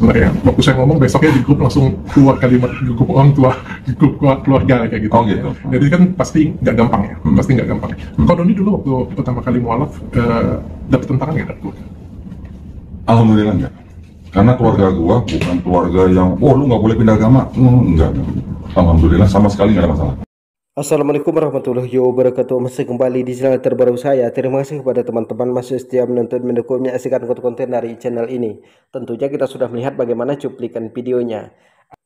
Enggak ya, waktu saya ngomong besoknya di grup langsung keluar kalimat di grup orang tua, di grup keluarga kayak gitu. Oh gitu. Jadi kan pasti nggak gampang ya, pasti nggak gampang. Kalau Doni dulu waktu pertama kali mualaf dapat tentangan nggak dari keluarga? Alhamdulillah enggak. Karena keluarga gua bukan keluarga yang, oh lu nggak boleh pindah agama. Enggak. Alhamdulillah sama sekali nggak ada masalah. Assalamualaikum warahmatullahi wabarakatuh. Masih kembali di channel terbaru saya. Terima kasih kepada teman-teman masih setia menonton, mendukung, menyaksikan konten dari channel ini. Tentunya kita sudah melihat bagaimana cuplikan videonya.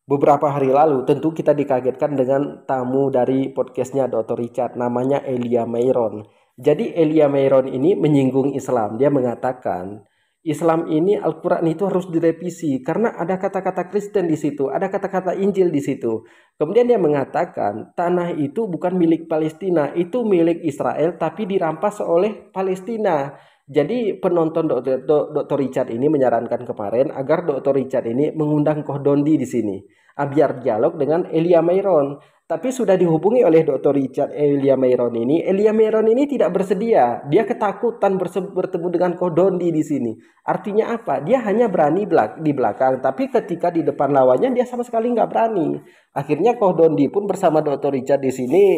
Beberapa hari lalu tentu kita dikagetkan dengan tamu dari podcastnya Dr. Richard, namanya Elia Meiron. Jadi Elia Meiron ini menyinggung Islam. Dia mengatakan Islam ini, Al-Quran itu harus direvisi karena ada kata-kata Kristen di situ, ada kata-kata Injil di situ. Kemudian dia mengatakan tanah itu bukan milik Palestina, itu milik Israel tapi dirampas oleh Palestina. Jadi penonton Dr. Richard ini menyarankan kemarin agar Dr. Richard ini mengundang Koh Dondi di sini, biar dialog dengan Elia Meiron. Tapi sudah dihubungi oleh Dr. Richard Elia Meiron ini. Elia Meiron ini tidak bersedia. Dia ketakutan bertemu dengan Koh Dondi di sini. Artinya apa? Dia hanya berani di belakang. Tapi ketika di depan lawannya dia sama sekali nggak berani. Akhirnya Koh Dondi pun bersama Dr. Richard di sini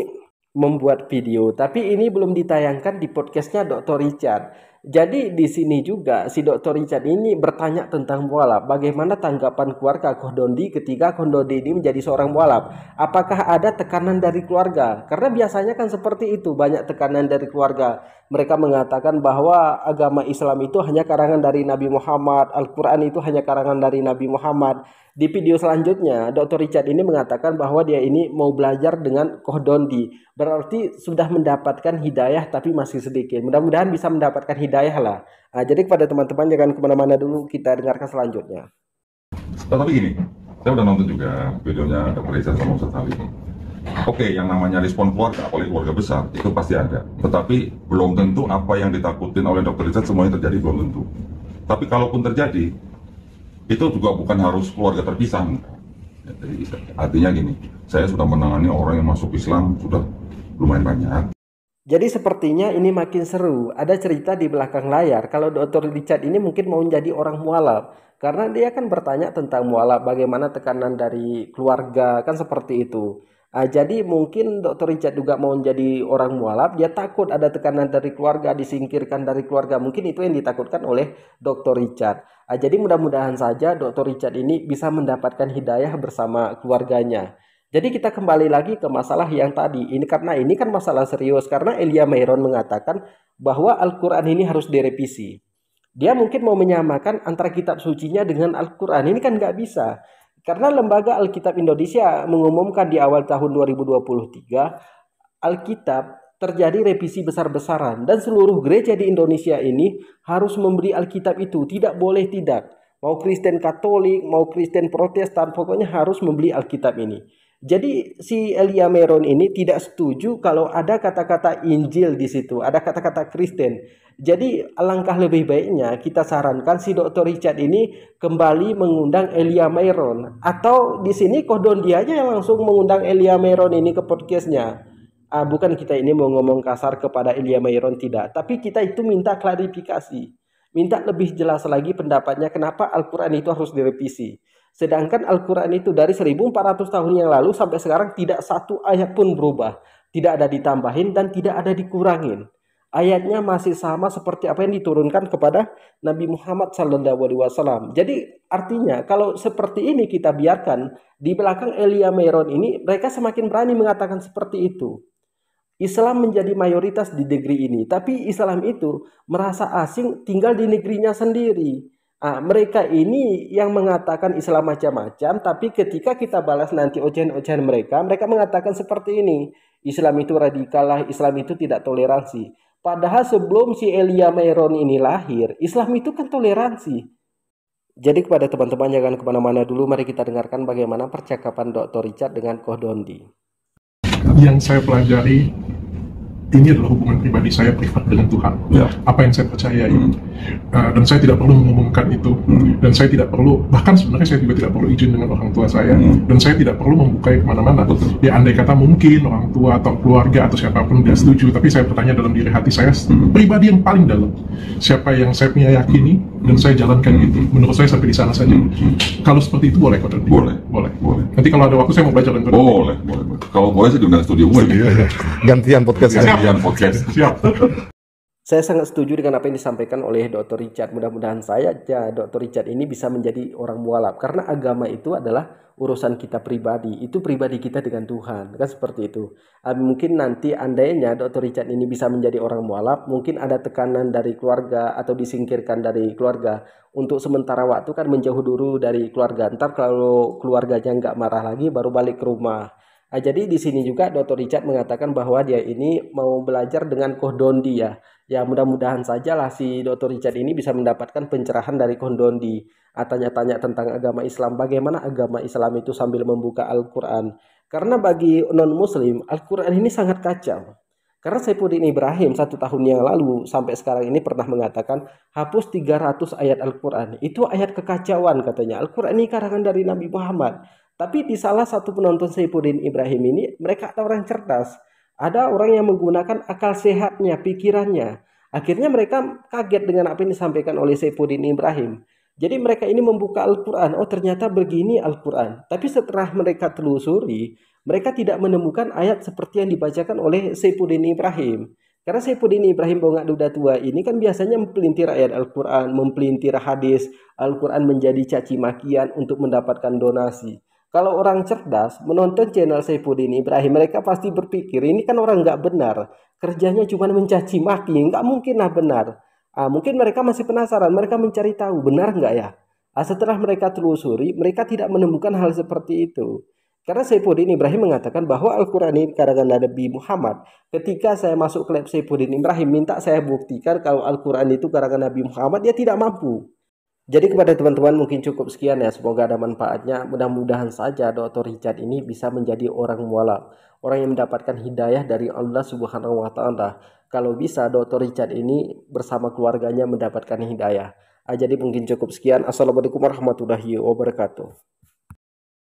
membuat video. Tapi ini belum ditayangkan di podcastnya Dr. Richard. Jadi di sini juga si Dr. Richard ini bertanya tentang mualaf. Bagaimana tanggapan keluarga Koh Dondi ketika Koh Dondi ini menjadi seorang mualaf? Apakah ada tekanan dari keluarga? Karena biasanya kan seperti itu, banyak tekanan dari keluarga. Mereka mengatakan bahwa agama Islam itu hanya karangan dari Nabi Muhammad, Al-Quran itu hanya karangan dari Nabi Muhammad. Di video selanjutnya, Dr. Richard ini mengatakan bahwa dia ini mau belajar dengan Koh Dondi. Berarti sudah mendapatkan hidayah tapi masih sedikit. Mudah-mudahan bisa mendapatkan hidayah lah. Jadi kepada teman-teman jangan kemana-mana dulu, kita dengarkan selanjutnya. Tapi gini, saya udah nonton juga videonya Dr. Richard sama Ustaz Ali. Oke, yang namanya respon keluarga, apalagi keluarga besar, itu pasti ada. Tetapi belum tentu apa yang ditakutin oleh Dr. Richard semuanya terjadi, belum tentu. Tapi kalaupun terjadi, itu juga bukan harus keluarga terpisah. Jadi artinya gini, saya sudah menangani orang yang masuk Islam sudah lumayan banyak. Jadi sepertinya ini makin seru. Ada cerita di belakang layar kalau Dr. Richard ini mungkin mau menjadi orang mualaf. Karena dia kan bertanya tentang mualaf, bagaimana tekanan dari keluarga, kan seperti itu. Jadi mungkin Dr. Richard juga mau menjadi orang mualaf, dia takut ada tekanan dari keluarga, disingkirkan dari keluarga. Mungkin itu yang ditakutkan oleh Dr. Richard. Jadi mudah-mudahan saja Dr. Richard ini bisa mendapatkan hidayah bersama keluarganya. Jadi kita kembali lagi ke masalah yang tadi. Karena ini kan masalah serius. Karena Elia Meiron mengatakan bahwa Al-Quran ini harus direvisi. Dia mungkin mau menyamakan antara kitab sucinya dengan Al-Quran. Ini kan nggak bisa. Karena Lembaga Alkitab Indonesia mengumumkan di awal tahun 2023, Alkitab terjadi revisi besar-besaran. Dan seluruh gereja di Indonesia ini harus memberi Alkitab itu. Tidak boleh tidak. Mau Kristen Katolik, mau Kristen Protestan, pokoknya harus membeli Alkitab ini. Jadi si Elia Meiron ini tidak setuju kalau ada kata-kata Injil di situ, ada kata-kata Kristen. Jadi alangkah lebih baiknya kita sarankan si Dr. Richard ini kembali mengundang Elia Meiron, atau di sini Koh Dondi aja yang langsung mengundang Elia Meiron ini ke podcastnya. Bukan kita ini mau ngomong kasar kepada Elia Meiron, tidak, tapi kita itu minta klarifikasi, minta lebih jelas lagi pendapatnya kenapa Al-Quran itu harus direvisi. Sedangkan Al-Quran itu dari 1400 tahun yang lalu sampai sekarang tidak satu ayat pun berubah. Tidak ada ditambahin dan tidak ada dikurangin. Ayatnya masih sama seperti apa yang diturunkan kepada Nabi Muhammad SAW. Jadi artinya kalau seperti ini kita biarkan, di belakang Elia Meiron ini mereka semakin berani mengatakan seperti itu. Islam menjadi mayoritas di negeri ini. Tapi Islam itu merasa asing tinggal di negerinya sendiri. Mereka ini yang mengatakan Islam macam-macam, tapi ketika kita balas nanti ocehan-ocehan mereka mengatakan seperti ini. Islam itu radikal lah, Islam itu tidak toleransi. Padahal sebelum si Elia Meiron ini lahir, Islam itu kan toleransi. Jadi kepada teman-teman jangan kemana-mana dulu, mari kita dengarkan bagaimana percakapan Dr. Richard dengan Koh Dondi. Yang saya pelajari, ini adalah hubungan pribadi saya privat dengan Tuhan. Apa yang saya percayai. Dan saya tidak perlu mengumumkan itu. Dan saya tidak perlu, bahkan sebenarnya saya juga tidak perlu izin dengan orang tua saya. Dan saya tidak perlu membukanya kemana-mana. Ya andai kata mungkin orang tua atau keluarga atau siapapun tidak setuju. Tapi saya bertanya dalam diri hati saya, pribadi yang paling dalam. Siapa yang saya punya yakini, dan saya jalankan itu. Menurut saya sampai di sana saja. Kalau seperti itu boleh kok? Boleh. Nanti kalau ada waktu saya mau belajar dan Boleh. Kalau boleh sih diundang studio gue. Gantian podcast. Siap. Saya sangat setuju dengan apa yang disampaikan oleh Dr. Richard. Mudah-mudahan Dr. Richard ini bisa menjadi orang mualaf. Karena agama itu adalah urusan kita pribadi. Itu pribadi kita dengan Tuhan. Kan seperti itu. Mungkin nanti andainya Dr. Richard ini bisa menjadi orang mualaf, mungkin ada tekanan dari keluarga atau disingkirkan dari keluarga. Untuk sementara waktu kan menjauh dulu dari keluarga. Ntar kalau keluarganya nggak marah lagi, baru balik ke rumah. Jadi di sini juga Dr. Richard mengatakan bahwa dia ini mau belajar dengan Koh Dondi ya. Ya mudah-mudahan sajalah si Dr. Richard ini bisa mendapatkan pencerahan dari Koh Dondi. Tanya-tanya tentang agama Islam. Bagaimana agama Islam itu sambil membuka Al-Quran. Karena bagi non-muslim Al-Quran ini sangat kacau. Karena Saifuddin Ibrahim 1 tahun yang lalu sampai sekarang ini pernah mengatakan hapus 300 ayat Al-Quran. Itu ayat kekacauan katanya. Al-Quran ini karangan dari Nabi Muhammad. Tapi di salah satu penonton Saifuddin Ibrahim ini mereka ada orang cerdas. Ada orang yang menggunakan akal sehatnya, pikirannya. Akhirnya mereka kaget dengan apa yang disampaikan oleh Saifuddin Ibrahim. Jadi mereka ini membuka Al-Quran. Oh ternyata begini Al-Quran. Tapi setelah mereka telusuri, mereka tidak menemukan ayat seperti yang dibacakan oleh Saifuddin Ibrahim. Karena Saifuddin Ibrahim Bongak Duda Tua ini kan biasanya mempelintir ayat Al-Quran, mempelintir hadis. Al-Quran menjadi caci makian untuk mendapatkan donasi. Kalau orang cerdas menonton channel Saifuddin Ibrahim, mereka pasti berpikir ini kan orang nggak benar, kerjanya cuma mencaci maki, nggak mungkin lah benar. Mungkin mereka masih penasaran, mereka mencari tahu benar nggak ya. Setelah mereka telusuri, mereka tidak menemukan hal seperti itu. Karena Saifuddin Ibrahim mengatakan bahwa Al-Quran ini karangan Nabi Muhammad. Ketika saya masuk ke lab Saifuddin Ibrahim, minta saya buktikan kalau Al-Quran itu karangan Nabi Muhammad, dia tidak mampu. Jadi kepada teman-teman mungkin cukup sekian ya, semoga ada manfaatnya. Mudah-mudahan saja Dr. Richard ini bisa menjadi orang mualaf, orang yang mendapatkan hidayah dari Allah Subhanahu wa taala. Kalau bisa Dr. Richard ini bersama keluarganya mendapatkan hidayah. Jadi mungkin cukup sekian. Assalamualaikum warahmatullahi wabarakatuh.